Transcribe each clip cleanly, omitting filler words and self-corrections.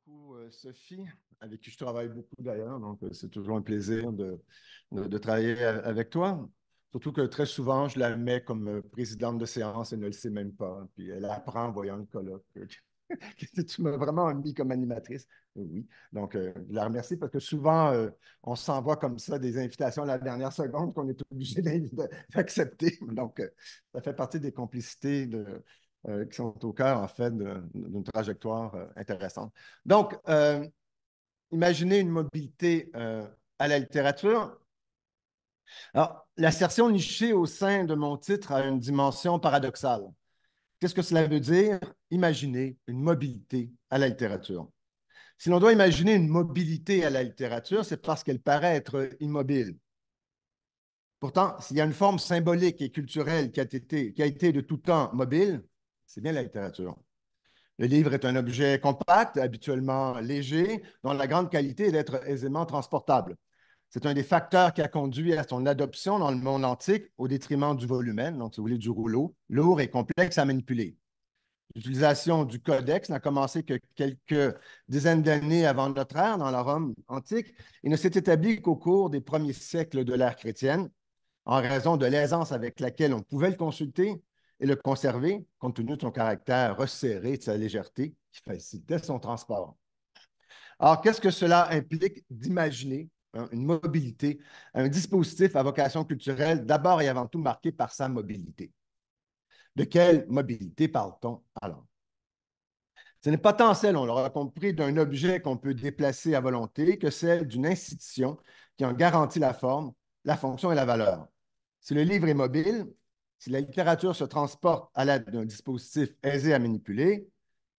beaucoup, Sophie, avec qui je travaille beaucoup d'ailleurs. Donc, c'est toujours un plaisir de travailler avec toi. Surtout que très souvent, je la mets comme présidente de séance et ne le sait même pas. Puis elle apprend en voyant le colloque. Que tu m'as vraiment mis comme animatrice. Oui. Donc, je la remercie parce que souvent, on s'envoie comme ça des invitations à la dernière seconde qu'on est obligé d'accepter. Donc, ça fait partie des complicités qui sont au cœur, en fait, d'une trajectoire intéressante. Donc, imaginez une mobilité à la littérature. Alors, l'assertion nichée au sein de mon titre a une dimension paradoxale. Qu'est-ce que cela veut dire? Imaginer une mobilité à la littérature. Si l'on doit imaginer une mobilité à la littérature, c'est parce qu'elle paraît être immobile. Pourtant, s'il y a une forme symbolique et culturelle qui a été de tout temps mobile, c'est bien la littérature. Le livre est un objet compact, habituellement léger, dont la grande qualité est d'être aisément transportable. C'est un des facteurs qui a conduit à son adoption dans le monde antique au détriment du volumen, donc si vous voulez du rouleau, lourd et complexe à manipuler. L'utilisation du codex n'a commencé que quelques dizaines d'années avant notre ère dans la Rome antique et ne s'est établi qu'au cours des premiers siècles de l'ère chrétienne, en raison de l'aisance avec laquelle on pouvait le consulter et le conserver, compte tenu de son caractère resserré et de sa légèreté qui facilitait son transport. Alors, qu'est-ce que cela implique d'imaginer une mobilité, un dispositif à vocation culturelle, d'abord et avant tout marqué par sa mobilité? De quelle mobilité parle-t-on alors? Ce n'est pas tant celle, on l'aura compris, d'un objet qu'on peut déplacer à volonté que celle d'une institution qui en garantit la forme, la fonction et la valeur. Si le livre est mobile, si la littérature se transporte à l'aide d'un dispositif aisé à manipuler,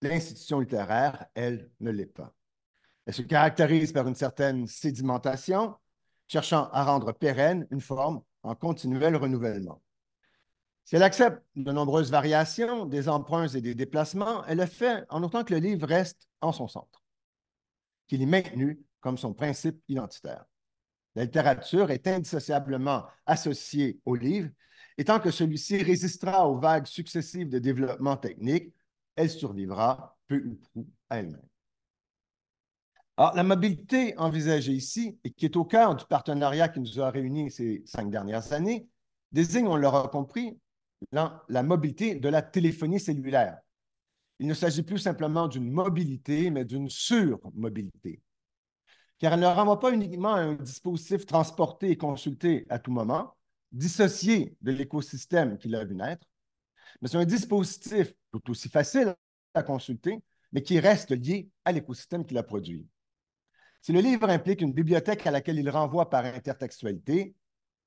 l'institution littéraire, elle, ne l'est pas. Elle se caractérise par une certaine sédimentation, cherchant à rendre pérenne une forme en continuel renouvellement. Si elle accepte de nombreuses variations, des emprunts et des déplacements, elle le fait en autant que le livre reste en son centre, qu'il est maintenu comme son principe identitaire. La littérature est indissociablement associée au livre, et tant que celui-ci résistera aux vagues successives de développement technique, elle survivra peu ou prou à elle-même. Alors, la mobilité envisagée ici, et qui est au cœur du partenariat qui nous a réunis ces 5 dernières années, désigne, on l'aura compris, la mobilité de la téléphonie cellulaire. Il ne s'agit plus simplement d'une mobilité, mais d'une surmobilité. Car elle ne renvoie pas uniquement à un dispositif transporté et consulté à tout moment, dissocié de l'écosystème qui l'a vu naître, mais c'est un dispositif tout aussi facile à consulter, mais qui reste lié à l'écosystème qui l'a produit. Si le livre implique une bibliothèque à laquelle il renvoie par intertextualité,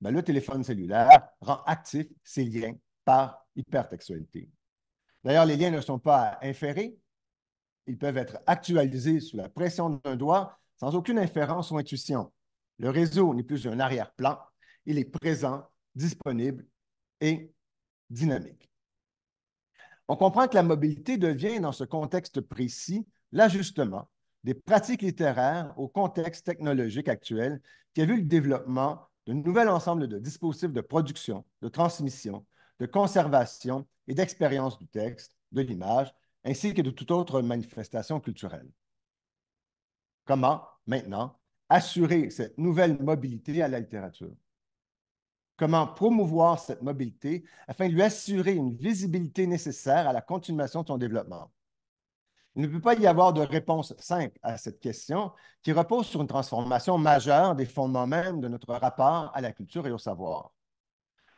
ben, le téléphone cellulaire rend actifs ces liens par hypertextualité. D'ailleurs, les liens ne sont pas à inférer, ils peuvent être actualisés sous la pression d'un doigt sans aucune inférence ou intuition. Le réseau n'est plus un arrière-plan, il est présent, disponible et dynamique. On comprend que la mobilité devient, dans ce contexte précis, l'ajustement des pratiques littéraires au contexte technologique actuel qui a vu le développement d'un nouvel ensemble de dispositifs de production, de transmission, de conservation et d'expérience du texte, de l'image, ainsi que de toute autre manifestation culturelle. Comment, maintenant, assurer cette nouvelle mobilité à la littérature? Comment promouvoir cette mobilité afin de lui assurer une visibilité nécessaire à la continuation de son développement? Il ne peut pas y avoir de réponse simple à cette question qui repose sur une transformation majeure des fondements même de notre rapport à la culture et au savoir.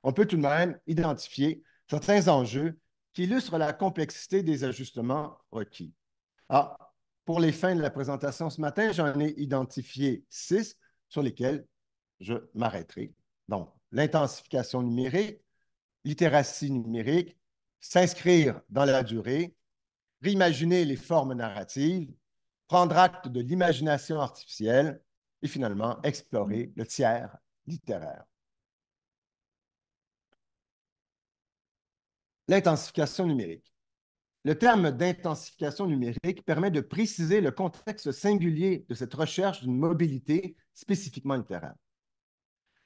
On peut tout de même identifier certains enjeux qui illustrent la complexité des ajustements requis. Ah, pour les fins de la présentation ce matin, j'en ai identifié 6 sur lesquels je m'arrêterai. Donc, l'intensification numérique, littératie numérique, s'inscrire dans la durée, réimaginer les formes narratives, prendre acte de l'imagination artificielle et finalement explorer le tiers littéraire. L'intensification numérique. Le terme d'intensification numérique permet de préciser le contexte singulier de cette recherche d'une mobilité spécifiquement littéraire.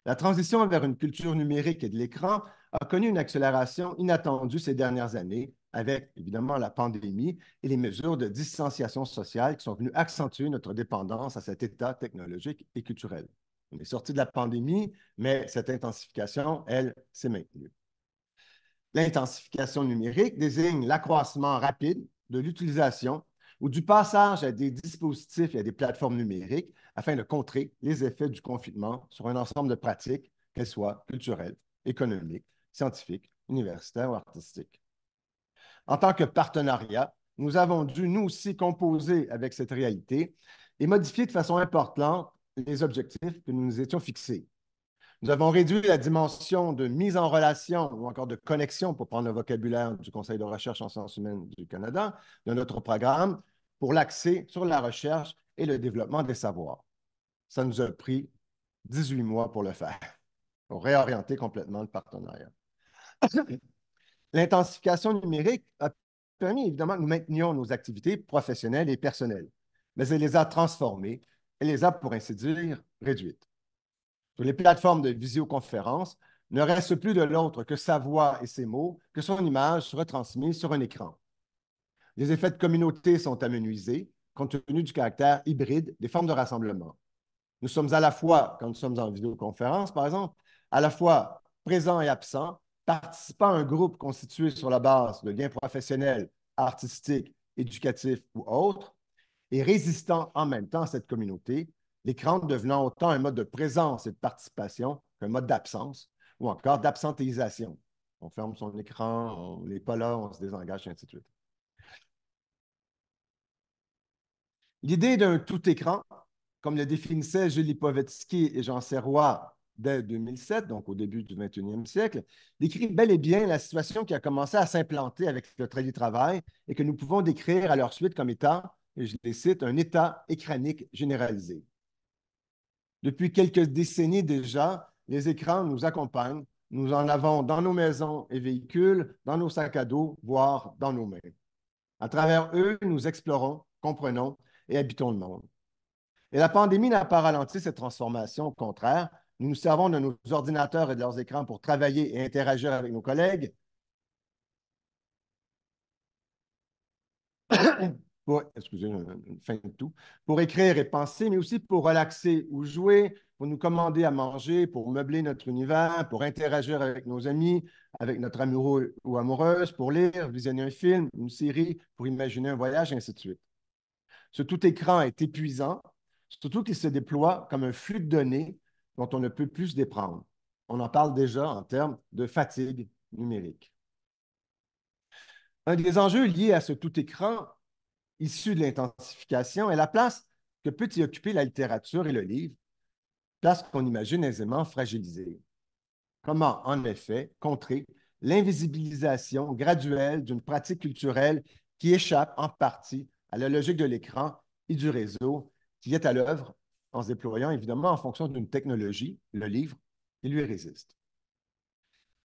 La transition vers une culture numérique et de l'écran a connu une accélération inattendue ces dernières années avec évidemment la pandémie et les mesures de distanciation sociale qui sont venues accentuer notre dépendance à cet état technologique et culturel. On est sorti de la pandémie, mais cette intensification, elle, s'est maintenue. L'intensification numérique désigne l'accroissement rapide de l'utilisation ou du passage à des dispositifs et à des plateformes numériques afin de contrer les effets du confinement sur un ensemble de pratiques, qu'elles soient culturelles, économiques, scientifiques, universitaires ou artistiques. En tant que partenariat, nous avons dû, nous aussi, composer avec cette réalité et modifier de façon importante les objectifs que nous nous étions fixés. Nous avons réduit la dimension de mise en relation ou encore de connexion, pour prendre le vocabulaire du Conseil de recherche en sciences humaines du Canada, de notre programme pour l'accès sur la recherche et le développement des savoirs. Ça nous a pris 18 mois pour le faire, pour réorienter complètement le partenariat. L'intensification numérique a permis évidemment que nous maintenions nos activités professionnelles et personnelles, mais elle les a transformées, elle les a, pour ainsi dire, réduites. Sur les plateformes de visioconférence, ne reste plus de l'autre que sa voix et ses mots, que son image retransmise sur un écran. Les effets de communauté sont amenuisés compte tenu du caractère hybride des formes de rassemblement. Nous sommes à la fois, quand nous sommes en vidéoconférence, par exemple, à la fois présents et absents, participant à un groupe constitué sur la base de liens professionnels, artistiques, éducatifs ou autres, et résistant en même temps à cette communauté, l'écran devenant autant un mode de présence et de participation qu'un mode d'absence ou encore d'absentéisation. On ferme son écran, on n'est pas là, on se désengage, et ainsi de suite. L'idée d'un tout-écran, comme le définissaient Julie Lipovetsky et Jean Serrois dès 2007, donc au début du 21e siècle, décrit bel et bien la situation qui a commencé à s'implanter avec le télétravail et que nous pouvons décrire à leur suite comme étant, et je les cite, un état écranique généralisé. Depuis quelques décennies déjà, les écrans nous accompagnent. Nous en avons dans nos maisons et véhicules, dans nos sacs à dos, voire dans nos mains. À travers eux, nous explorons, comprenons et habitons le monde. Et la pandémie n'a pas ralenti cette transformation. Au contraire, nous nous servons de nos ordinateurs et de leurs écrans pour travailler et interagir avec nos collègues, excusez, une fin de tout, pour écrire et penser, mais aussi pour relaxer ou jouer, pour nous commander à manger, pour meubler notre univers, pour interagir avec nos amis, avec notre amoureux ou amoureuse, pour lire, visionner un film, une série, pour imaginer un voyage, et ainsi de suite. Ce tout écran est épuisant, surtout qu'il se déploie comme un flux de données dont on ne peut plus se déprendre. On en parle déjà en termes de fatigue numérique. Un des enjeux liés à ce tout écran issu de l'intensification est la place que peut y occuper la littérature et le livre, place qu'on imagine aisément fragilisée. Comment, en effet, contrer l'invisibilisation graduelle d'une pratique culturelle qui échappe en partie à la logique de l'écran et du réseau qui est à l'œuvre en se déployant évidemment en fonction d'une technologie, le livre, qui lui résiste.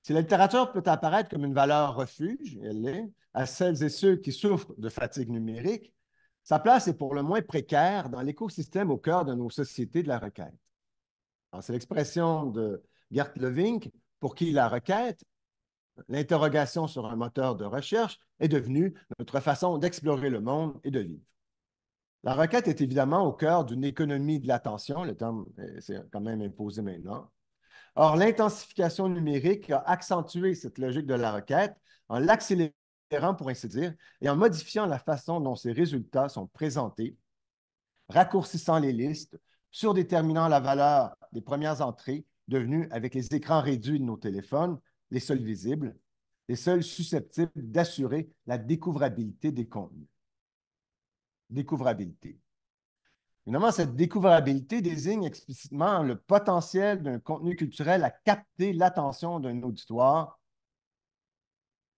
Si la littérature peut apparaître comme une valeur refuge, elle l'est, à celles et ceux qui souffrent de fatigue numérique, sa place est pour le moins précaire dans l'écosystème au cœur de nos sociétés de la requête. C'est l'expression de Gert Levink, pour qui la requête, l'interrogation sur un moteur de recherche, est devenue notre façon d'explorer le monde et de vivre. La requête est évidemment au cœur d'une économie de l'attention, le terme c'est quand même imposé maintenant. Or, l'intensification numérique a accentué cette logique de la requête en l'accélérant, pour ainsi dire, et en modifiant la façon dont ces résultats sont présentés, raccourcissant les listes, surdéterminant la valeur des premières entrées, devenues, avec les écrans réduits de nos téléphones, les seuls visibles, les seuls susceptibles d'assurer la découvrabilité des contenus. Découvrabilité. Évidemment, cette découvrabilité désigne explicitement le potentiel d'un contenu culturel à capter l'attention d'un auditoire,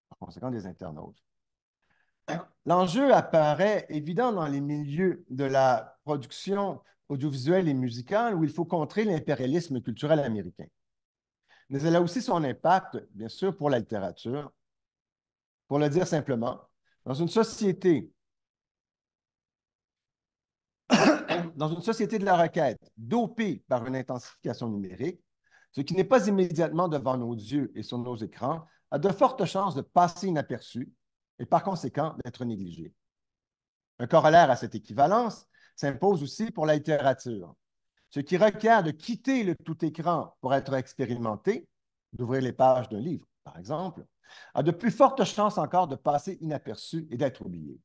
par conséquent des internautes. L'enjeu apparaît évident dans les milieux de la production audiovisuelle et musicale où il faut contrer l'impérialisme culturel américain. Mais elle a aussi son impact, bien sûr, pour la littérature. Pour le dire simplement, dans une société de la requête dopée par une intensification numérique, ce qui n'est pas immédiatement devant nos yeux et sur nos écrans, a de fortes chances de passer inaperçu et par conséquent d'être négligé. Un corollaire à cette équivalence s'impose aussi pour la littérature, ce qui requiert de quitter le tout-écran pour être expérimenté, d'ouvrir les pages d'un livre, par exemple, a de plus fortes chances encore de passer inaperçu et d'être oublié.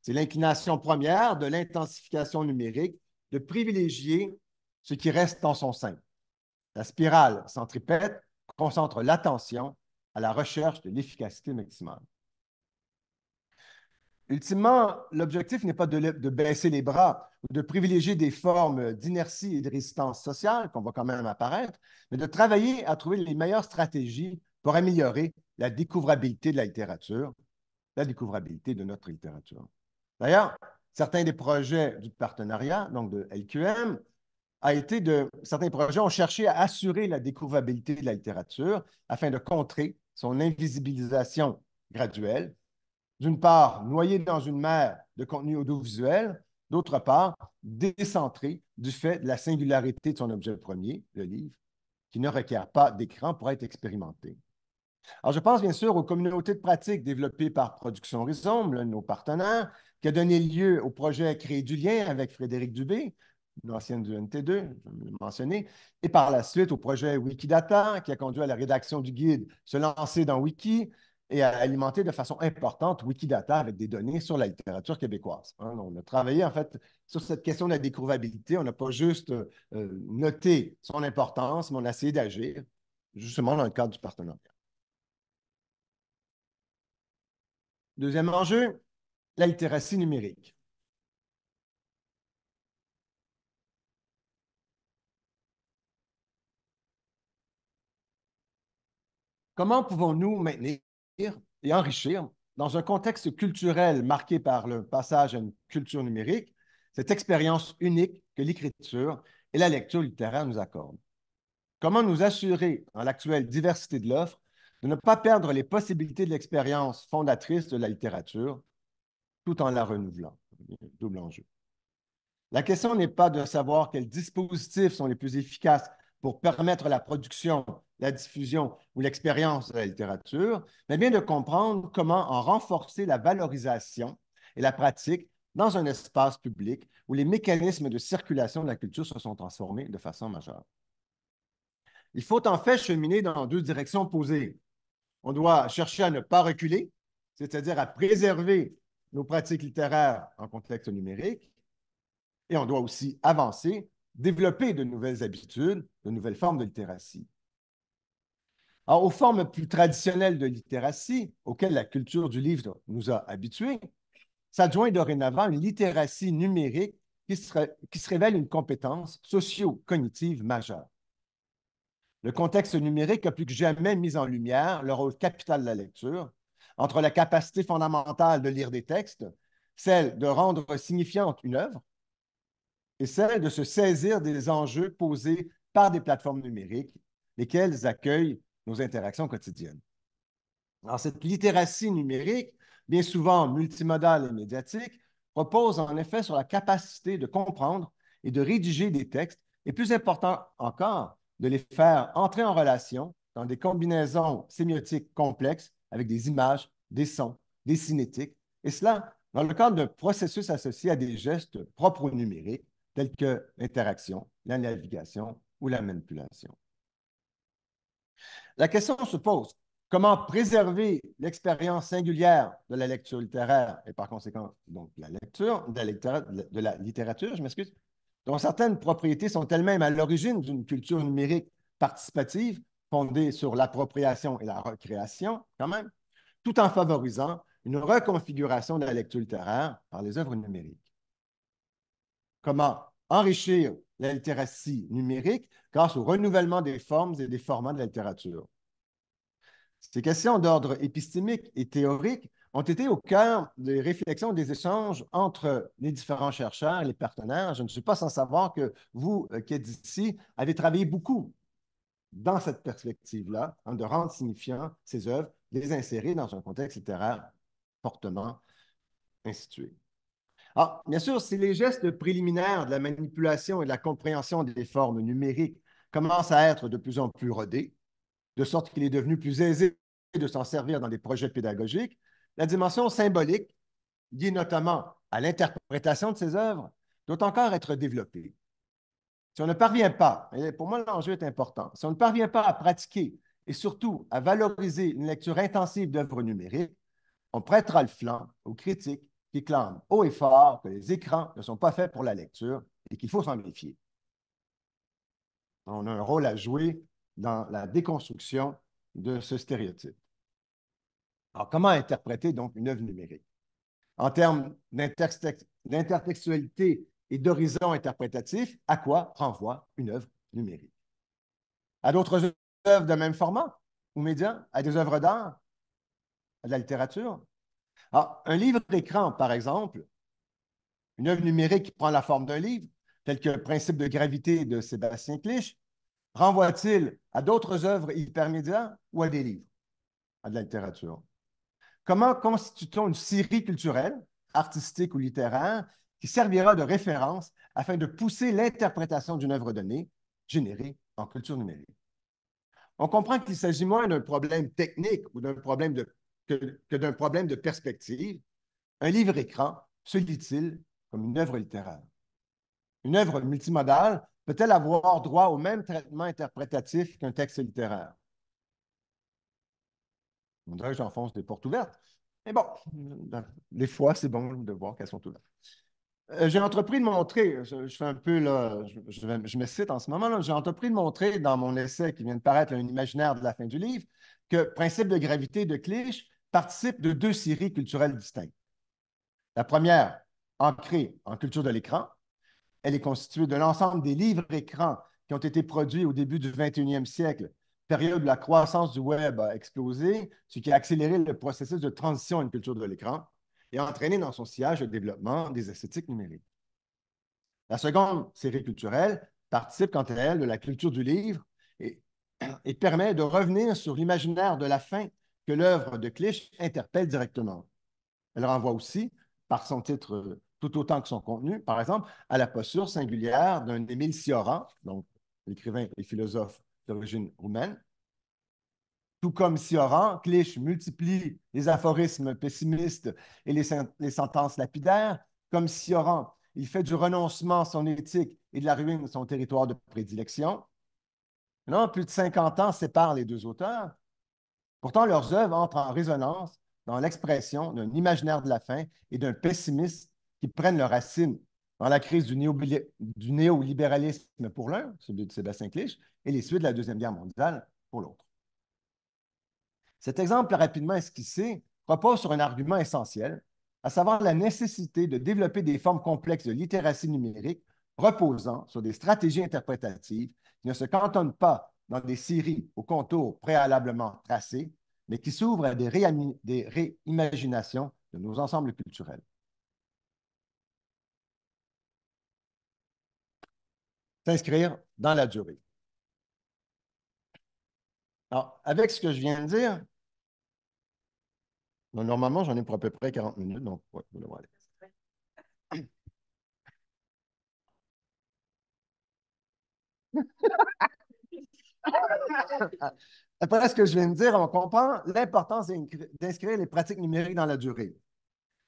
C'est l'inclination première de l'intensification numérique de privilégier ce qui reste dans son sein. La spirale centripète concentre l'attention à la recherche de l'efficacité maximale. Ultimement, l'objectif n'est pas de baisser les bras ou de privilégier des formes d'inertie et de résistance sociale qu'on va quand même apparaître, mais de travailler à trouver les meilleures stratégies pour améliorer la découvrabilité de la littérature, la découvrabilité de notre littérature. D'ailleurs, certains des projets du partenariat, donc de LQM, certains projets ont cherché à assurer la découvrabilité de la littérature afin de contrer son invisibilisation graduelle, d'une part, noyé dans une mer de contenu audiovisuel, d'autre part, décentré du fait de la singularité de son objet premier, le livre, qui ne requiert pas d'écran pour être expérimenté. Alors, je pense bien sûr aux communautés de pratique développées par Production Rhizome, l'un de nos partenaires, qui a donné lieu au projet Créer du lien avec Frédéric Dubé, une ancienne du NT2, je vais le mentionner, et par la suite au projet Wikidata, qui a conduit à la rédaction du guide Se lancer dans Wiki et à alimenter de façon importante Wikidata avec des données sur la littérature québécoise. On a travaillé en fait sur cette question de la découvrabilité. On n'a pas juste noté son importance, mais on a essayé d'agir justement dans le cadre du partenariat. Deuxième enjeu, la littératie numérique. Comment pouvons-nous maintenir et enrichir, dans un contexte culturel marqué par le passage à une culture numérique, cette expérience unique que l'écriture et la lecture littéraire nous accordent? Comment nous assurer, dans l'actuelle diversité de l'offre, de ne pas perdre les possibilités de l'expérience fondatrice de la littérature tout en la renouvelant? Double enjeu. La question n'est pas de savoir quels dispositifs sont les plus efficaces pour permettre la production, la diffusion ou l'expérience de la littérature, mais bien de comprendre comment en renforcer la valorisation et la pratique dans un espace public où les mécanismes de circulation de la culture se sont transformés de façon majeure. Il faut en fait cheminer dans deux directions opposées. On doit chercher à ne pas reculer, c'est-à-dire à préserver nos pratiques littéraires en contexte numérique, et on doit aussi avancer, développer de nouvelles habitudes, de nouvelles formes de littératie. Alors, aux formes plus traditionnelles de littératie, auxquelles la culture du livre nous a habitués, s'adjoint dorénavant une littératie numérique qui se révèle une compétence socio-cognitive majeure. Le contexte numérique a plus que jamais mis en lumière le rôle capital de la lecture, entre la capacité fondamentale de lire des textes, celle de rendre signifiante une œuvre, et celle de se saisir des enjeux posés par des plateformes numériques, lesquelles accueillent nos interactions quotidiennes. Alors, cette littératie numérique, bien souvent multimodale et médiatique, repose en effet sur la capacité de comprendre et de rédiger des textes, et plus important encore, de les faire entrer en relation dans des combinaisons sémiotiques complexes avec des images, des sons, des cinétiques, et cela dans le cadre d'un processus associé à des gestes propres au numérique, tels que l'interaction, la navigation ou la manipulation. La question se pose, comment préserver l'expérience singulière de la lecture littéraire et par conséquent donc de la littérature, je m'excuse, dont certaines propriétés sont elles-mêmes à l'origine d'une culture numérique participative fondée sur l'appropriation et la recréation quand même, tout en favorisant une reconfiguration de la lecture littéraire par les œuvres numériques. Comment enrichir la littératie numérique grâce au renouvellement des formes et des formats de la littérature? Ces questions d'ordre épistémique et théorique ont été au cœur des réflexions, des échanges entre les différents chercheurs et les partenaires. Je ne suis pas sans savoir que vous, qui êtes ici, avez travaillé beaucoup dans cette perspective-là, de rendre signifiant ces œuvres, de les insérer dans un contexte littéraire fortement institué. Alors, bien sûr, si les gestes préliminaires de la manipulation et de la compréhension des formes numériques commencent à être de plus en plus rodés, de sorte qu'il est devenu plus aisé de s'en servir dans des projets pédagogiques, La dimension symbolique, liée notamment à l'interprétation de ces œuvres, doit encore être développée. Si on ne parvient pas, et pour moi l'enjeu est important, si on ne parvient pas à pratiquer et surtout à valoriser une lecture intensive d'œuvres numériques, on prêtera le flanc aux critiques qui clament haut et fort que les écrans ne sont pas faits pour la lecture et qu'il faut s'en méfier. On a un rôle à jouer dans la déconstruction de ce stéréotype. Alors, comment interpréter donc une œuvre numérique? En termes d'intertextualité et d'horizon interprétatif, à quoi renvoie une œuvre numérique? À d'autres œuvres de même format ou média? À des œuvres d'art? À de la littérature? Alors, un livre-écran, par exemple, une œuvre numérique qui prend la forme d'un livre, tel que le Principe de gravité de Sébastien Clich, renvoie-t-il à d'autres œuvres hypermédias ou à des livres, à de la littérature? Comment constitue-t-on une série culturelle, artistique ou littéraire, qui servira de référence afin de pousser l'interprétation d'une œuvre donnée générée en culture numérique? On comprend qu'il s'agit moins d'un problème technique ou d'un problème que d'un problème de perspective. Un livre-écran se lit-il comme une œuvre littéraire? Une œuvre multimodale peut-elle avoir droit au même traitement interprétatif qu'un texte littéraire? On dirait que j'enfonce des portes ouvertes. Mais bon, des fois, c'est bon de voir qu'elles sont ouvertes. J'ai entrepris de montrer, je fais un peu là, je me cite en ce moment, j'ai entrepris de montrer dans mon essai qui vient de paraître, Un imaginaire de la fin du livre, que Principe de gravité de Clich participe de deux séries culturelles distinctes. La première, ancrée en culture de l'écran, elle est constituée de l'ensemble des livres-écrans qui ont été produits au début du 21e siècle, période où la croissance du Web a explosé, ce qui a accéléré le processus de transition à une culture de l'écran et a entraîné dans son sillage le développement des esthétiques numériques. La seconde série culturelle participe, quant à elle, de la culture du livre et permet de revenir sur l'imaginaire de la fin que l'œuvre de Clich interpelle directement. Elle renvoie aussi, par son titre tout autant que son contenu, par exemple, à la posture singulière d'un Émile Cioran, donc l'écrivain et philosophe d'origine roumaine. Tout comme Cioran, Clich multiplie les aphorismes pessimistes et les sentences lapidaires. Comme Cioran, il fait du renoncement son éthique et de la ruine son territoire de prédilection. Non, plus de 50 ans séparent les deux auteurs. Pourtant, leurs œuvres entrent en résonance dans l'expression d'un imaginaire de la fin et d'un pessimisme qui prennent leur racine dans la crise du néolibéralisme pour l'un, celui de Sébastien Clich, et les suites de la Deuxième Guerre mondiale pour l'autre. Cet exemple rapidement esquissé repose sur un argument essentiel, à savoir la nécessité de développer des formes complexes de littératie numérique reposant sur des stratégies interprétatives qui ne se cantonnent pas dans des séries aux contours préalablement tracés, mais qui s'ouvrent à des réimaginations de nos ensembles culturels. S'inscrire dans la durée. Alors, avec ce que je viens de dire, normalement, j'en ai pour à peu près 40 minutes, donc ouais, vous devrez aller. Après ce que je viens de dire, on comprend l'importance d'inscrire les pratiques numériques dans la durée.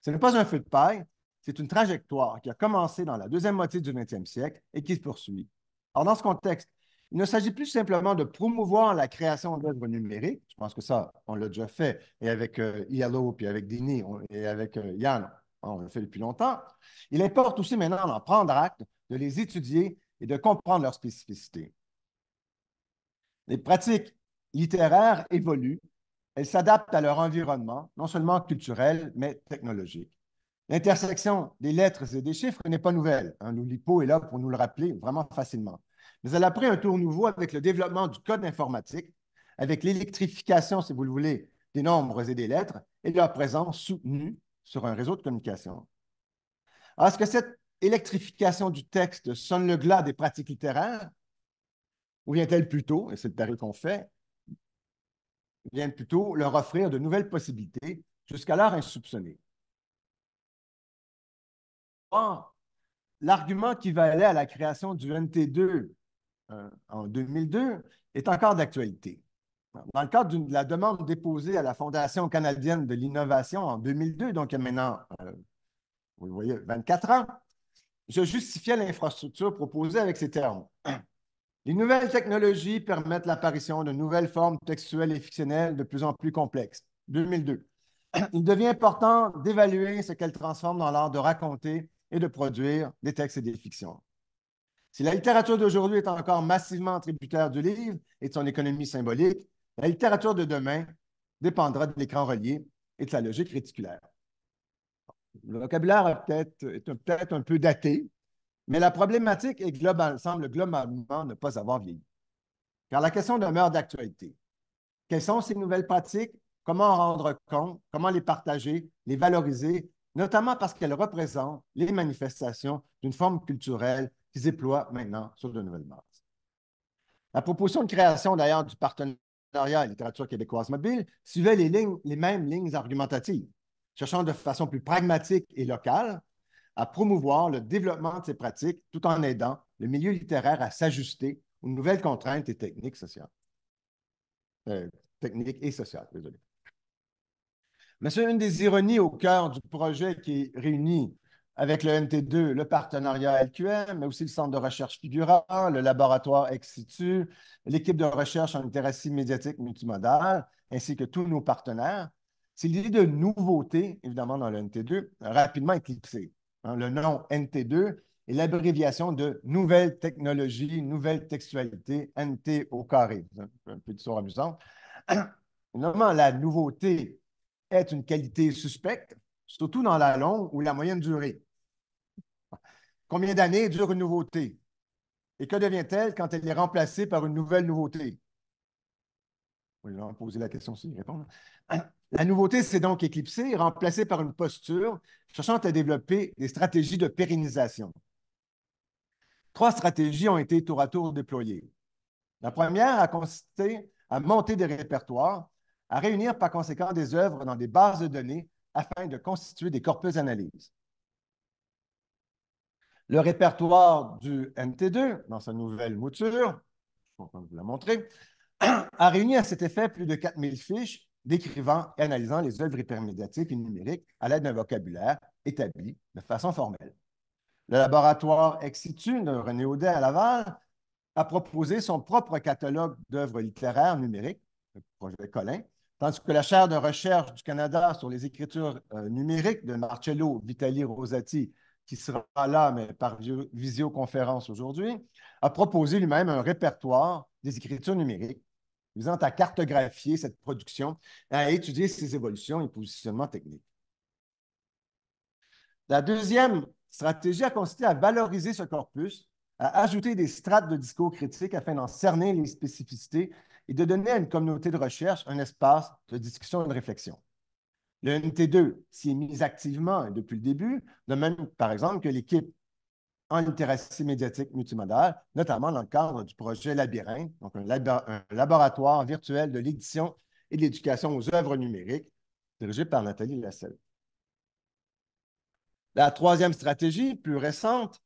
Ce n'est pas un feu de paille, c'est une trajectoire qui a commencé dans la deuxième moitié du 20e siècle et qui se poursuit. Alors, dans ce contexte, il ne s'agit plus simplement de promouvoir la création d'œuvres numériques. Je pense que ça, on l'a déjà fait, et avec ILO, puis avec Dini, et avec Yann, on le fait depuis longtemps. Il importe aussi maintenant d'en prendre acte, de les étudier et de comprendre leurs spécificités. Les pratiques littéraires évoluent, elles s'adaptent à leur environnement, non seulement culturel, mais technologique. L'intersection des lettres et des chiffres n'est pas nouvelle. Hein. L'Oulipo est là pour nous le rappeler vraiment facilement. Mais elle a pris un tour nouveau avec le développement du code informatique, avec l'électrification, si vous le voulez, des nombres et des lettres et leur présence soutenue sur un réseau de communication. Alors, est-ce que cette électrification du texte sonne le glas des pratiques littéraires ou vient-elle plutôt, et c'est le pari qu'on fait, vient plutôt leur offrir de nouvelles possibilités jusqu'alors insoupçonnées? Or, l'argument qui valait à la création du NT2 en 2002 est encore d'actualité. Dans le cadre de la demande déposée à la Fondation canadienne de l'innovation en 2002, donc il y a maintenant, vous le voyez, 24 ans, je justifiais l'infrastructure proposée avec ces termes. Les nouvelles technologies permettent l'apparition de nouvelles formes textuelles et fictionnelles de plus en plus complexes. 2002. Il devient important d'évaluer ce qu'elles transforment dans l'art de raconter et de produire des textes et des fictions. Si la littérature d'aujourd'hui est encore massivement tributaire du livre et de son économie symbolique, la littérature de demain dépendra de l'écran relié et de sa logique réticulaire. Le vocabulaire est peut-être un peu daté, mais la problématique semble globalement ne pas avoir vieilli. Car la question demeure d'actualité. Quelles sont ces nouvelles pratiques? Comment en rendre compte? Comment les partager, les valoriser, notamment parce qu'elles représentent les manifestations d'une forme culturelle qui se déploie maintenant sur de nouvelles bases. La proposition de création, d'ailleurs, du partenariat littérature québécoise mobile suivait les mêmes lignes argumentatives, cherchant de façon plus pragmatique et locale à promouvoir le développement de ces pratiques tout en aidant le milieu littéraire à s'ajuster aux nouvelles contraintes et techniques sociales. Techniques et sociales, désolé. Mais c'est une des ironies au cœur du projet qui réunit avec le NT2 le partenariat LQM, mais aussi le Centre de recherche Figura, le laboratoire Ex Situ, l'équipe de recherche en littératie médiatique multimodale, ainsi que tous nos partenaires. C'est l'idée de nouveauté, évidemment, dans le NT2, rapidement éclipsée. Le nom NT2 est l'abréviation de Nouvelles technologies, nouvelles textualités, NT au carré. Un peu d'histoire amusante. Évidemment, la nouveauté est une qualité suspecte, surtout dans la longue ou la moyenne durée. Combien d'années dure une nouveauté? Et que devient-elle quand elle est remplacée par une nouvelle nouveauté? On va poser la question s'il répond. La nouveauté s'est donc éclipsée, remplacée par une posture cherchant à développer des stratégies de pérennisation. 3 stratégies ont été tour à tour déployées. La première a consisté à monter des répertoires, à réunir par conséquent des œuvres dans des bases de données afin de constituer des corpus d'analyse. Le répertoire du NT2, dans sa nouvelle mouture, je vais vous la montrer, a réuni à cet effet plus de 4000 fiches décrivant et analysant les œuvres hypermédiatiques et numériques à l'aide d'un vocabulaire établi de façon formelle. Le laboratoire Ex Situ de René Audet à Laval a proposé son propre catalogue d'œuvres littéraires numériques, le projet Colin, tandis que la chaire de recherche du Canada sur les écritures numériques de Marcello Vitali Rosati, qui sera là, mais par visioconférence aujourd'hui, a proposé lui-même un répertoire des écritures numériques visant à cartographier cette production et à étudier ses évolutions et positionnements techniques. La deuxième stratégie a consisté à valoriser ce corpus, à ajouter des strates de discours critiques afin d'en cerner les spécificités et de donner à une communauté de recherche un espace de discussion et de réflexion. Le NT2 s'y est mis activement depuis le début, de même, par exemple, que l'équipe en littératie médiatique multimodale, notamment dans le cadre du projet Labyrinthe, donc un laboratoire virtuel de l'édition et de l'éducation aux œuvres numériques, dirigé par Nathalie Lasselle. La troisième stratégie, plus récente,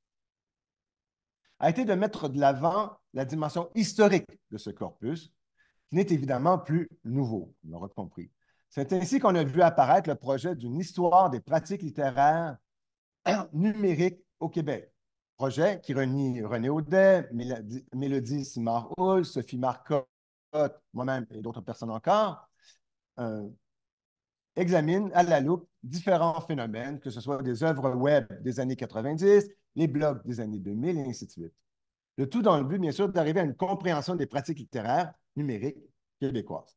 a été de mettre de l'avant la dimension historique de ce corpus, qui n'est évidemment plus nouveau, on l'aura compris. C'est ainsi qu'on a vu apparaître le projet d'une histoire des pratiques littéraires numériques au Québec. Projet qui réunit René Audet, Mélodie Simard-Houle, Sophie Marcotte, moi-même et d'autres personnes encore, examine à la loupe différents phénomènes, que ce soit des œuvres web des années 90, les blogs des années 2000 et ainsi de suite. Le tout dans le but, bien sûr, d'arriver à une compréhension des pratiques littéraires numériques québécoises.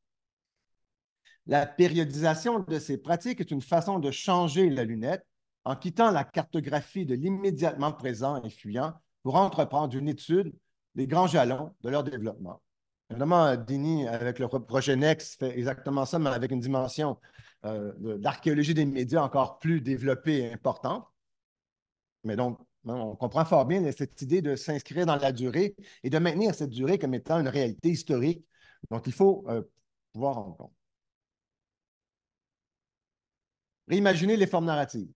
La périodisation de ces pratiques est une façon de changer la lunette en quittant la cartographie de l'immédiatement présent et fuyant pour entreprendre une étude des grands jalons de leur développement. Évidemment, Denis, avec le projet Next, fait exactement ça, mais avec une dimension d'archéologie des médias encore plus développée et importante. Mais donc, on comprend fort bien cette idée de s'inscrire dans la durée et de maintenir cette durée comme étant une réalité historique dont il faut pouvoir rendre compte. Réimaginer les formes narratives.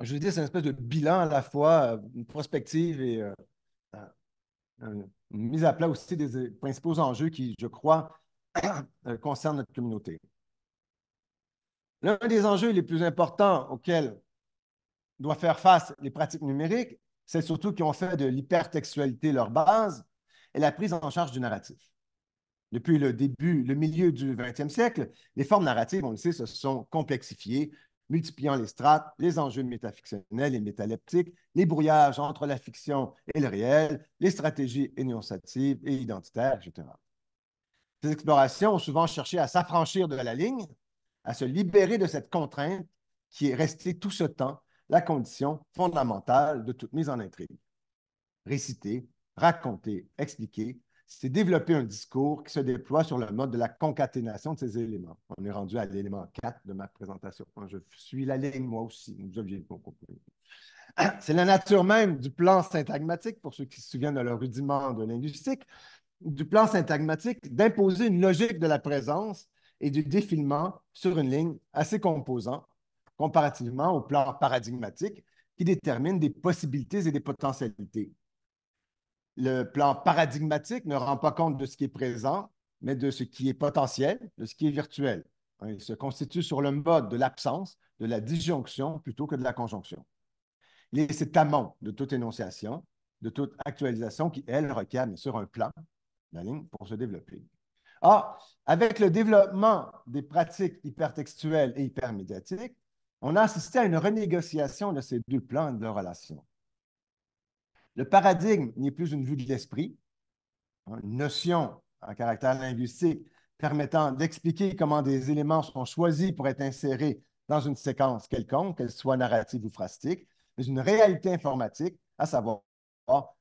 Je veux dire, c'est une espèce de bilan à la fois, une prospective et une mise à plat aussi des principaux enjeux qui, je crois, concernent notre communauté. L'un des enjeux les plus importants auxquels doivent faire face les pratiques numériques, c'est surtout qu'ils ont fait de l'hypertextualité leur base et la prise en charge du narratif. Depuis le milieu du 20e siècle, les formes narratives, on le sait, se sont complexifiées, multipliant les strates, les enjeux métafictionnels et métaleptiques, les brouillages entre la fiction et le réel, les stratégies énonciatives et identitaires, etc. Ces explorations ont souvent cherché à s'affranchir de la ligne, à se libérer de cette contrainte qui est restée tout ce temps la condition fondamentale de toute mise en intrigue. Réciter, raconter, expliquer, c'est développer un discours qui se déploie sur le mode de la concaténation de ces éléments. On est rendu à l'élément 4 de ma présentation. Je suis la ligne, moi aussi. Vous aviez compris. C'est la nature même du plan syntagmatique, pour ceux qui se souviennent de leur rudiment de linguistique, du plan syntagmatique d'imposer une logique de la présence et du défilement sur une ligne à ses composants, comparativement au plan paradigmatique qui détermine des possibilités et des potentialités. Le plan paradigmatique ne rend pas compte de ce qui est présent, mais de ce qui est potentiel, de ce qui est virtuel. Il se constitue sur le mode de l'absence, de la disjonction plutôt que de la conjonction. Il est cet amont de toute énonciation, de toute actualisation qui, elle, requiert bien sûr un plan, la ligne, pour se développer. Or, avec le développement des pratiques hypertextuelles et hypermédiatiques, on a assisté à une renégociation de ces deux plans de relation. Le paradigme n'est plus une vue de l'esprit, une notion à caractère linguistique permettant d'expliquer comment des éléments sont choisis pour être insérés dans une séquence quelconque, qu'elle soit narrative ou phrastique, mais une réalité informatique, à savoir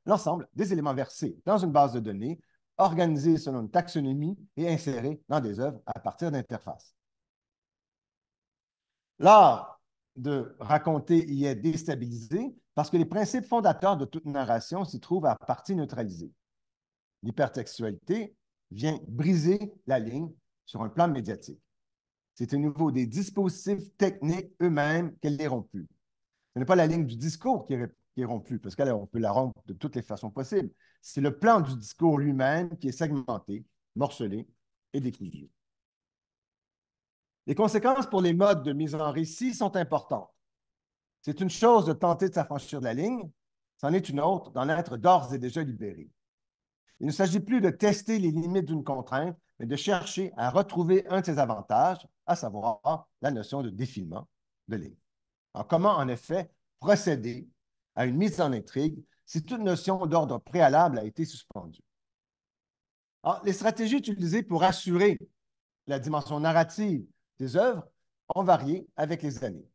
l'ensemble des éléments versés dans une base de données, organisés selon une taxonomie et insérés dans des œuvres à partir d'interfaces. L'art de raconter y est déstabilisé parce que les principes fondateurs de toute narration s'y trouvent à partie neutralisée. L'hypertextualité vient briser la ligne sur un plan médiatique. C'est au niveau des dispositifs techniques eux-mêmes qu'elle est rompue. Ce n'est pas la ligne du discours qui est rompue, parce qu'on peut la rompre de toutes les façons possibles. C'est le plan du discours lui-même qui est segmenté, morcelé et décousu. Les conséquences pour les modes de mise en récit sont importantes. C'est une chose de tenter de s'affranchir de la ligne, c'en est une autre d'en être d'ores et déjà libéré. Il ne s'agit plus de tester les limites d'une contrainte, mais de chercher à retrouver un de ses avantages, à savoir la notion de défilement de ligne. Alors, comment, en effet, procéder à une mise en intrigue si toute notion d'ordre préalable a été suspendue? Alors, les stratégies utilisées pour assurer la dimension narrative des œuvres ont varié avec les années.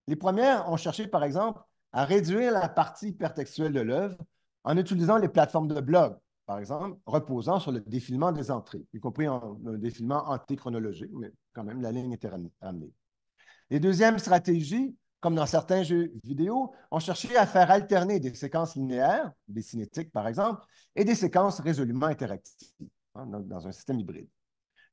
Les premières ont cherché, par exemple, à réduire la partie hypertextuelle de l'œuvre en utilisant les plateformes de blog, par exemple, reposant sur le défilement des entrées, y compris un défilement antichronologique, mais quand même, la ligne était amenée. Les deuxièmes stratégies, comme dans certains jeux vidéo, ont cherché à faire alterner des séquences linéaires, des cinétiques par exemple, et des séquences résolument interactives, dans un système hybride.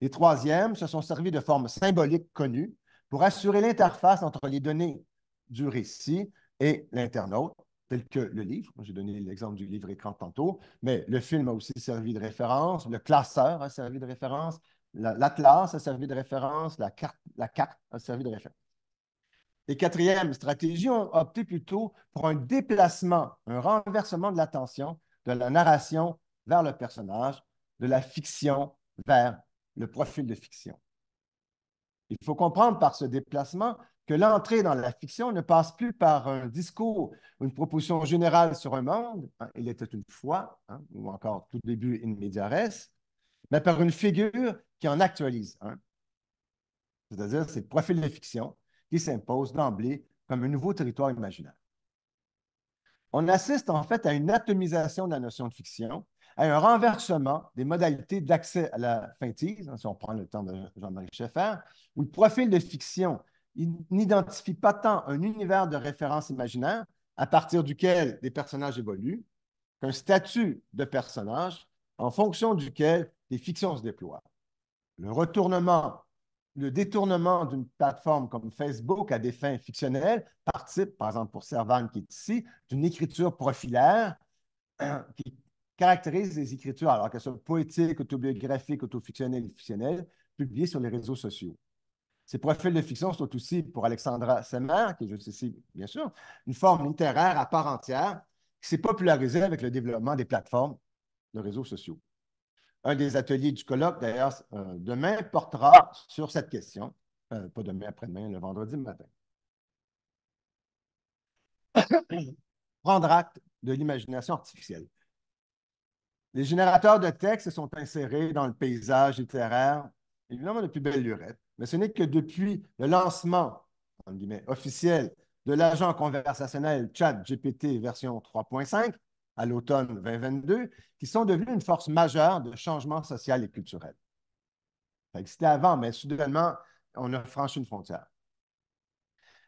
Les troisièmes se sont servis de formes symboliques connues pour assurer l'interface entre les données du récit et l'internaute, tel que le livre. J'ai donné l'exemple du livre-écran tantôt, mais le film a aussi servi de référence, le classeur a servi de référence, l'atlas a servi de référence, la carte a servi de référence. Les quatrièmes stratégies ont opté plutôt pour un déplacement, un renversement de l'attention de la narration vers le personnage, de la fiction vers le profil de fiction. Il faut comprendre par ce déplacement que l'entrée dans la fiction ne passe plus par un discours, une proposition générale sur un monde, il était une fois, ou encore tout début in media res, mais par une figure qui en actualise un. C'est-à-dire, c'est le profil de fiction qui s'impose d'emblée comme un nouveau territoire imaginaire. On assiste en fait à une atomisation de la notion de fiction, à un renversement des modalités d'accès à la feintise, si on prend le temps de Jean-Marie Schaeffer, où le profil de fiction n'identifie pas tant un univers de référence imaginaire à partir duquel des personnages évoluent, qu'un statut de personnage en fonction duquel des fictions se déploient. Le détournement d'une plateforme comme Facebook à des fins fictionnelles participe, par exemple pour Servan qui est ici, d'une écriture profilaire qui caractérisent les écritures, alors qu'elles soient poétiques, autobiographiques, autofictionnelles et fictionnelles, publiées sur les réseaux sociaux. Ces profils de fiction sont aussi, pour Alexandra Semmer, qui est juste ici, bien sûr, une forme littéraire à part entière qui s'est popularisée avec le développement des plateformes de réseaux sociaux. Un des ateliers du colloque, d'ailleurs, demain, portera sur cette question. Pas demain, après-demain, le vendredi matin. Prendre acte de l'imagination artificielle. Les générateurs de textes sont insérés dans le paysage littéraire, évidemment de plus belle lurette, mais ce n'est que depuis le lancement, en guillemets, officiel de l'agent conversationnel ChatGPT version 3.5 à l'automne 2022, qui sont devenus une force majeure de changement social et culturel. Ça existait avant, mais soudainement, on a franchi une frontière.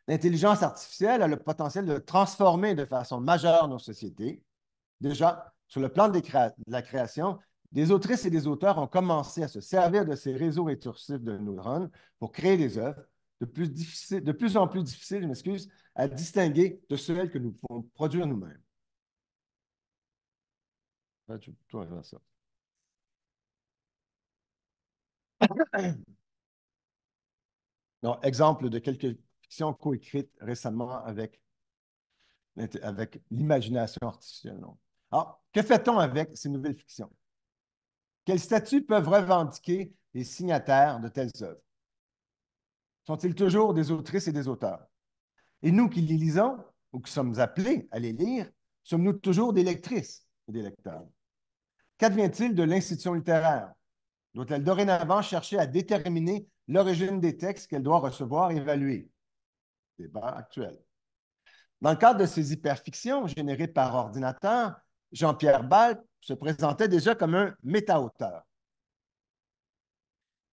L'intelligence artificielle a le potentiel de transformer de façon majeure nos sociétés. Déjà, sur le plan de la création, des autrices et des auteurs ont commencé à se servir de ces réseaux récursifs de neurones pour créer des œuvres de plus en plus difficiles, je m'excuse, à distinguer de celles que nous pouvons produire nous-mêmes. Ça. Donc, exemple de quelques fictions coécrites récemment avec l'imagination artificielle. Donc. Alors, que fait-on avec ces nouvelles fictions? Quels statuts peuvent revendiquer les signataires de telles œuvres? Sont-ils toujours des autrices et des auteurs? Et nous qui les lisons, ou qui sommes appelés à les lire, sommes-nous toujours des lectrices et des lecteurs? Qu'advient-il de l'institution littéraire? Doit-elle dorénavant chercher à déterminer l'origine des textes qu'elle doit recevoir et évaluer? Débat actuel. Dans le cadre de ces hyperfictions générées par ordinateur, Jean-Pierre Balck se présentait déjà comme un méta-auteur.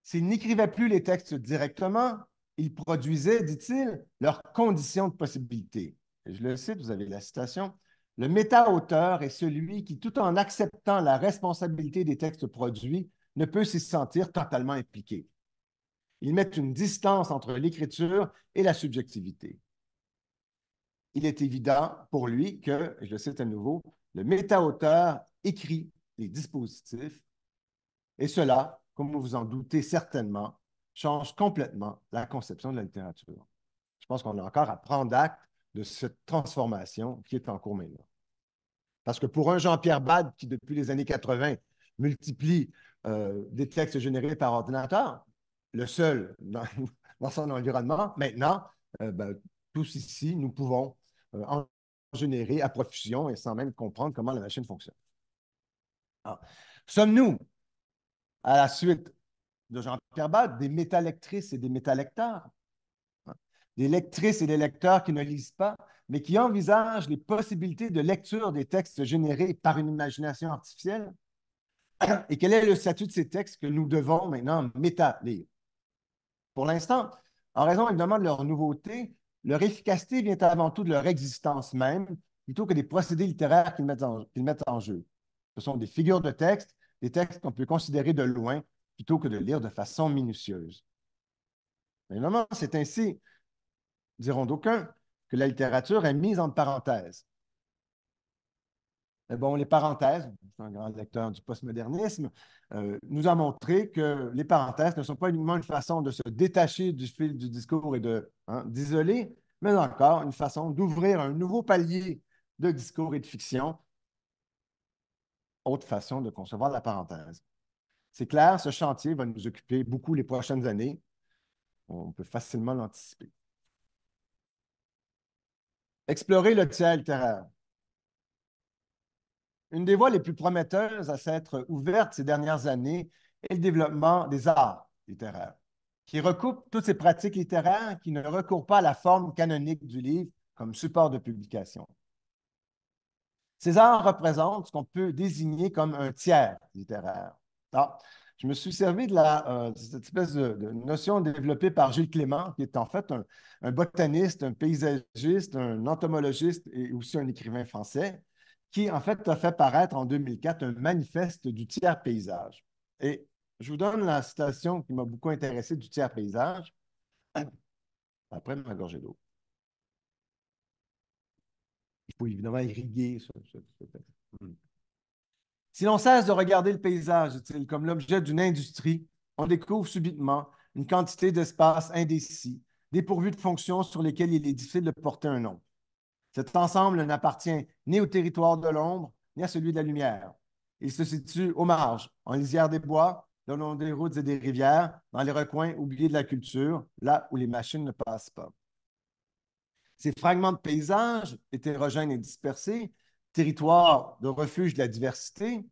S'il n'écrivait plus les textes directement, il produisait, dit-il, leurs conditions de possibilité. Et je le cite, vous avez la citation. Le méta-auteur est celui qui, tout en acceptant la responsabilité des textes produits, ne peut s'y sentir totalement impliqué. Il met une distance entre l'écriture et la subjectivité. Il est évident pour lui que, je le cite à nouveau, le méta-auteur écrit les dispositifs et cela, comme vous vous en doutez certainement, change complètement la conception de la littérature. Je pense qu'on a encore à prendre acte de cette transformation qui est en cours maintenant. Parce que pour un Jean-Pierre Bade qui, depuis les années 80, multiplie des textes générés par ordinateur, le seul dans son environnement, maintenant, tous ici, nous pouvons en générer à profusion et sans même comprendre comment la machine fonctionne. Sommes-nous, à la suite de Jean-Pierre Bade, des métalectrices et des métalecteurs? Des lectrices et des lecteurs qui ne lisent pas, mais qui envisagent les possibilités de lecture des textes générés par une imagination artificielle? Et quel est le statut de ces textes que nous devons maintenant méta-lire? Pour l'instant, en raison évidemment de leur nouveauté, leur efficacité vient avant tout de leur existence même, plutôt que des procédés littéraires qu'ils mettent en jeu. Ce sont des figures de texte, des textes qu'on peut considérer de loin, plutôt que de lire de façon minutieuse. Mais évidemment, c'est ainsi, diront d'aucuns, que la littérature est mise en parenthèse. Mais bon, les parenthèses, je suis un grand lecteur du postmodernisme, nous a montré que les parenthèses ne sont pas uniquement une façon de se détacher du fil du discours et d'isoler, mais encore une façon d'ouvrir un nouveau palier de discours et de fiction, autre façon de concevoir la parenthèse. C'est clair, ce chantier va nous occuper beaucoup les prochaines années. On peut facilement l'anticiper. Explorer le tiers littéraire. Une des voies les plus prometteuses à s'être ouverte ces dernières années est le développement des arts littéraires, qui recoupe toutes ces pratiques littéraires qui ne recourent pas à la forme canonique du livre comme support de publication. Ces arts représentent ce qu'on peut désigner comme un tiers littéraire. Alors, je me suis servi de cette espèce de notion développée par Gilles Clément, qui est en fait un botaniste, un paysagiste, un entomologiste et aussi un écrivain français, qui en fait a fait paraître en 2004 un manifeste du tiers paysage. Et je vous donne la citation qui m'a beaucoup intéressé du tiers paysage, après ma gorgée d'eau. Il faut évidemment irriguer ce texte. Si l'on cesse de regarder le paysage, dit-il, comme l'objet d'une industrie, on découvre subitement une quantité d'espaces indécis, dépourvus de fonctions sur lesquelles il est difficile de porter un nom. Cet ensemble n'appartient ni au territoire de l'ombre, ni à celui de la lumière. Il se situe aux marges, en lisière des bois, le long des routes et des rivières, dans les recoins oubliés de la culture, là où les machines ne passent pas. Ces fragments de paysage, hétérogènes et dispersés, territoires de refuge de la diversité,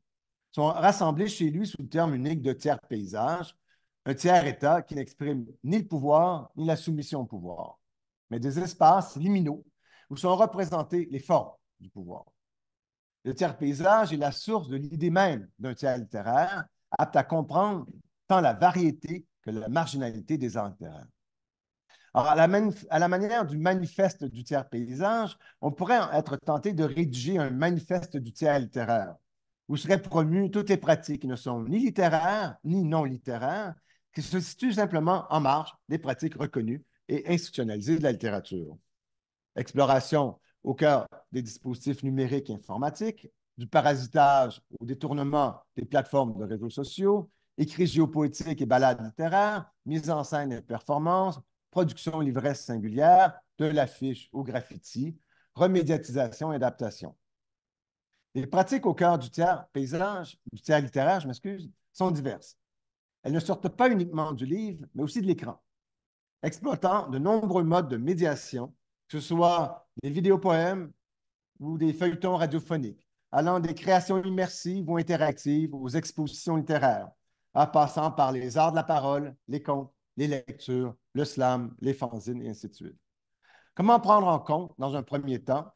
sont rassemblés chez lui sous le terme unique de tiers-paysage, un tiers-État qui n'exprime ni le pouvoir ni la soumission au pouvoir, mais des espaces liminaux où sont représentées les formes du pouvoir. Le tiers-paysage est la source de l'idée même d'un tiers littéraire, apte à comprendre tant la variété que la marginalité des arts littéraires. Alors, à la manière du manifeste du tiers-paysage, on pourrait être tenté de rédiger un manifeste du tiers littéraire, où seraient promues toutes les pratiques qui ne sont ni littéraires ni non littéraires, qui se situent simplement en marge des pratiques reconnues et institutionnalisées de la littérature. Exploration au cœur des dispositifs numériques et informatiques, du parasitage au détournement des plateformes de réseaux sociaux, écrits géopoétiques et ballades littéraires, mise en scène et performance, production livresse singulière, de l'affiche au graffiti, remédiatisation et adaptation. Les pratiques au cœur du tiers paysage, du tiers littéraire, je m'excuse, sont diverses. Elles ne sortent pas uniquement du livre, mais aussi de l'écran, exploitant de nombreux modes de médiation, que ce soit des vidéopoèmes ou des feuilletons radiophoniques, allant des créations immersives ou interactives aux expositions littéraires, en passant par les arts de la parole, les contes, les lectures, le slam, les fanzines, et ainsi de suite. Comment prendre en compte, dans un premier temps,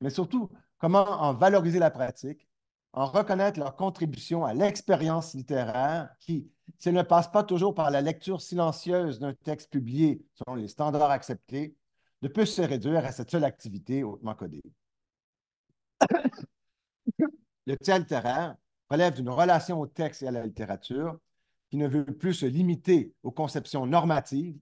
mais surtout, comment en valoriser la pratique, en reconnaître leur contribution à l'expérience littéraire qui, si elle ne passe pas toujours par la lecture silencieuse d'un texte publié selon les standards acceptés, ne peut se réduire à cette seule activité hautement codée. Le tiers littéraire relève d'une relation au texte et à la littérature qui ne veut plus se limiter aux conceptions normatives,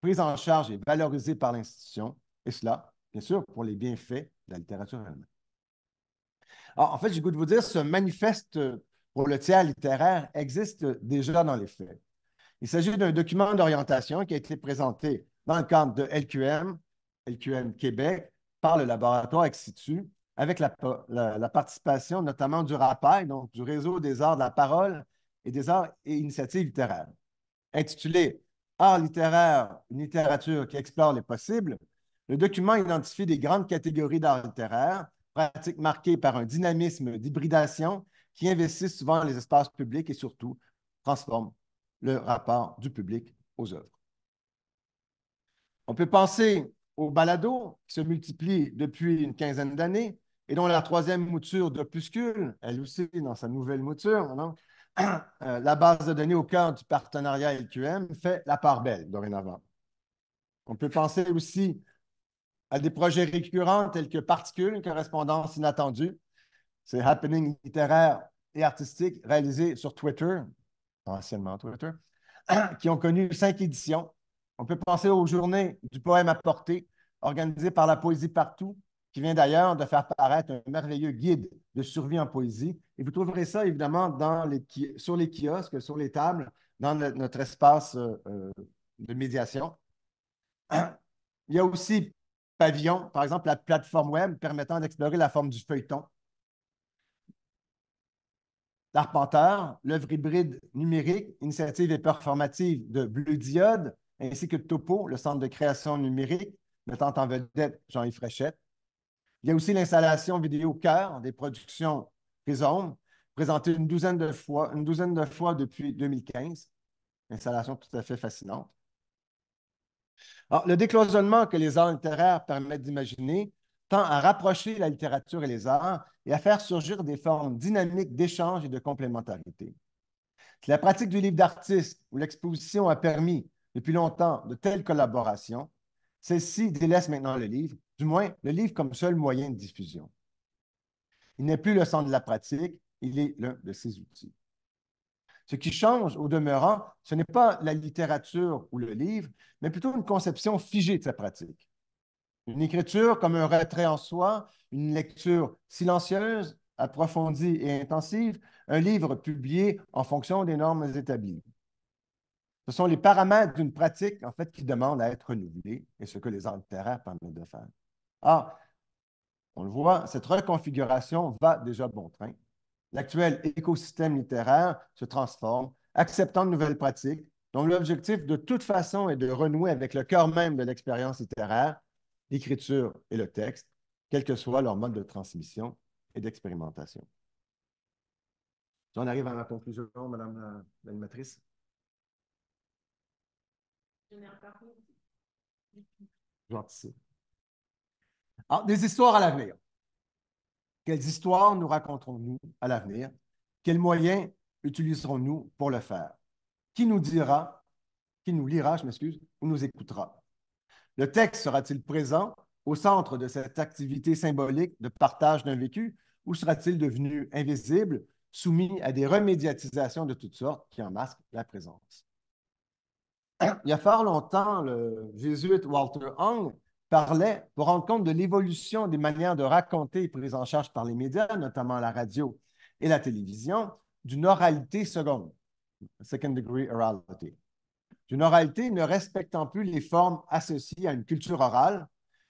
prises en charge et valorisées par l'institution, et cela, bien sûr, pour les bienfaits de la littérature elle-même. Alors, en fait, j'ai le goût de vous dire, ce manifeste pour le tiers littéraire existe déjà dans les faits. Il s'agit d'un document d'orientation qui a été présenté dans le cadre de LQM Québec, par le laboratoire Ex situ, avec la participation notamment du RAPAI, donc du Réseau des arts de la parole et des arts et initiatives littéraires. Intitulé Art littéraire, une littérature qui explore les possibles, le document identifie des grandes catégories d'art littéraire, pratiques marquées par un dynamisme d'hybridation qui investissent souvent les espaces publics et surtout transforment le rapport du public aux œuvres. On peut penser au balado qui se multiplie depuis une quinzaine d'années et dont la troisième mouture d'Opuscule, elle aussi dans sa nouvelle mouture, donc, la base de données au cœur du partenariat LQM fait la part belle dorénavant. On peut penser aussi à des projets récurrents tels que Particules, une correspondance inattendue, c'est happening littéraire et artistique réalisé sur Twitter, anciennement Twitter, qui ont connu 5 éditions. On peut penser aux journées du poème à portée, organisées par la Poésie Partout, qui vient d'ailleurs de faire paraître un merveilleux guide de survie en poésie. Et vous trouverez ça, évidemment, sur les kiosques, sur les tables, dans notre espace de médiation. Il y a aussi Pavillon, par exemple, la plateforme web permettant d'explorer la forme du feuilleton. L'Arpenteur, l'œuvre hybride numérique, initiative et performative de Bleu Diode, ainsi que Topo, le centre de création numérique, mettant en vedette Jean-Yves Fréchette. Il y a aussi l'installation vidéo Cœur des productions Rhizome, présentée une douzaine de fois depuis 2015. Installation tout à fait fascinante. Alors, le décloisonnement que les arts littéraires permettent d'imaginer tend à rapprocher la littérature et les arts et à faire surgir des formes dynamiques d'échange et de complémentarité. Si la pratique du livre d'artiste ou l'exposition a permis depuis longtemps de telles collaborations, celle-ci délaisse maintenant le livre, du moins le livre comme seul moyen de diffusion. Il n'est plus le centre de la pratique, il est l'un de ses outils. Ce qui change au demeurant, ce n'est pas la littérature ou le livre, mais plutôt une conception figée de sa pratique. Une écriture comme un retrait en soi, une lecture silencieuse approfondie et intensive, un livre publié en fonction des normes établies. Ce sont les paramètres d'une pratique, en fait, qui demandent à être renouvelés et ce que les arts littéraires permettent de faire. Ah, on le voit, cette reconfiguration va déjà bon train. L'actuel écosystème littéraire se transforme, acceptant de nouvelles pratiques, dont l'objectif de toute façon est de renouer avec le cœur même de l'expérience littéraire, l'écriture et le texte, quel que soit leur mode de transmission et d'expérimentation. On arrive à ma conclusion, Madame l'animatrice. Gentil. Alors, des histoires à l'avenir. Quelles histoires nous raconterons-nous à l'avenir? Quels moyens utiliserons-nous pour le faire? Qui nous dira, qui nous lira, je m'excuse, ou nous écoutera? Le texte sera-t-il présent au centre de cette activité symbolique de partage d'un vécu ou sera-t-il devenu invisible, soumis à des remédiatisations de toutes sortes qui en masquent la présence? Il y a fort longtemps, le jésuite Walter Hong parlait, pour rendre compte de l'évolution des manières de raconter prises en charge par les médias, notamment la radio et la télévision, d'une oralité seconde, second degree orality, d'une oralité ne respectant plus les formes associées à une culture orale,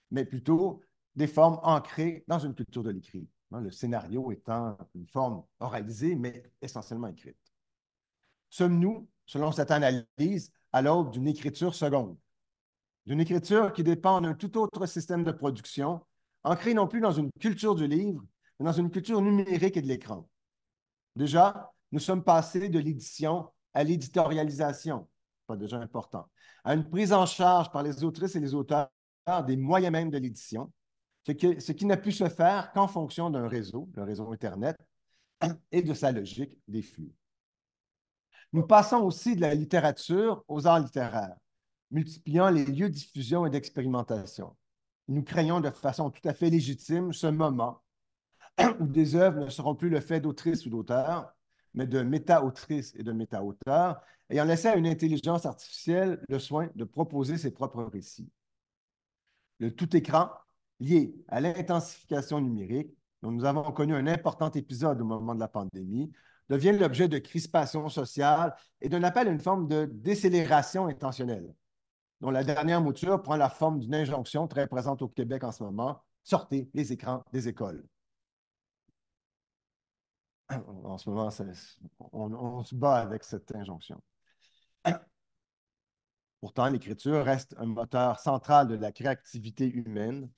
mais plutôt des formes ancrées dans une culture de l'écrit, le scénario étant une forme oralisée, mais essentiellement écrite. Sommes-nous, selon cette analyse, à l'aube d'une écriture seconde, d'une écriture qui dépend d'un tout autre système de production, ancrée non plus dans une culture du livre, mais dans une culture numérique et de l'écran? Déjà, nous sommes passés de l'édition à l'éditorialisation, pas déjà important, à une prise en charge par les autrices et les auteurs des moyens même de l'édition, ce qui n'a pu se faire qu'en fonction d'un réseau, le réseau Internet, et de sa logique des flux. Nous passons aussi de la littérature aux arts littéraires, multipliant les lieux de diffusion et d'expérimentation. Nous craignons de façon tout à fait légitime ce moment où des œuvres ne seront plus le fait d'autrices ou d'auteurs, mais de méta-autrices et de méta-auteurs, ayant laissé à une intelligence artificielle le soin de proposer ses propres récits. Le tout-écran, lié à l'intensification numérique, dont nous avons connu un important épisode au moment de la pandémie, devient l'objet de crispations sociales et d'un appel à une forme de décélération intentionnelle, dont la dernière mouture prend la forme d'une injonction très présente au Québec en ce moment: sortez les écrans des écoles. En ce moment, on se bat avec cette injonction. Pourtant, l'écriture reste un moteur central de la créativité humaine,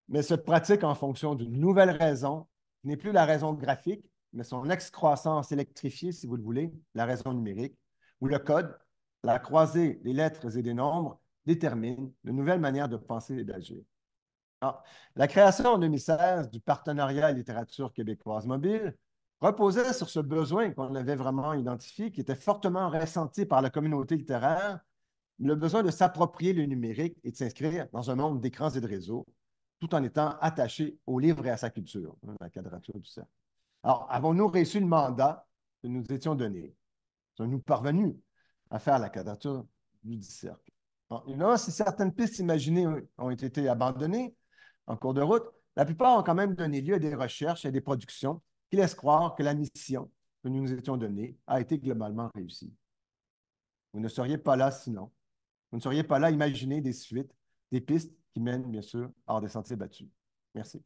mais se pratique en fonction d'une nouvelle raison, qui n'est plus la raison graphique, mais son excroissance électrifiée, si vous le voulez, la raison numérique, où le code, la croisée des lettres et des nombres, détermine de nouvelles manières de penser et d'agir. La création en 2016 du partenariat littérature québécoise mobile reposait sur ce besoin qu'on avait vraiment identifié, qui était fortement ressenti par la communauté littéraire, le besoin de s'approprier le numérique et de s'inscrire dans un monde d'écrans et de réseaux, tout en étant attaché au livre et à sa culture, la quadrature du cercle. Alors, avons-nous réussi le mandat que nous étions donné? Sommes-nous parvenus à faire la quadrature du cercle? Alors, si certaines pistes imaginées ont été abandonnées en cours de route, la plupart ont quand même donné lieu à des recherches et à des productions qui laissent croire que la mission que nous nous étions donnée a été globalement réussie. Vous ne seriez pas là sinon. Vous ne seriez pas là à imaginer des suites, des pistes qui mènent, bien sûr, hors des sentiers battus. Merci.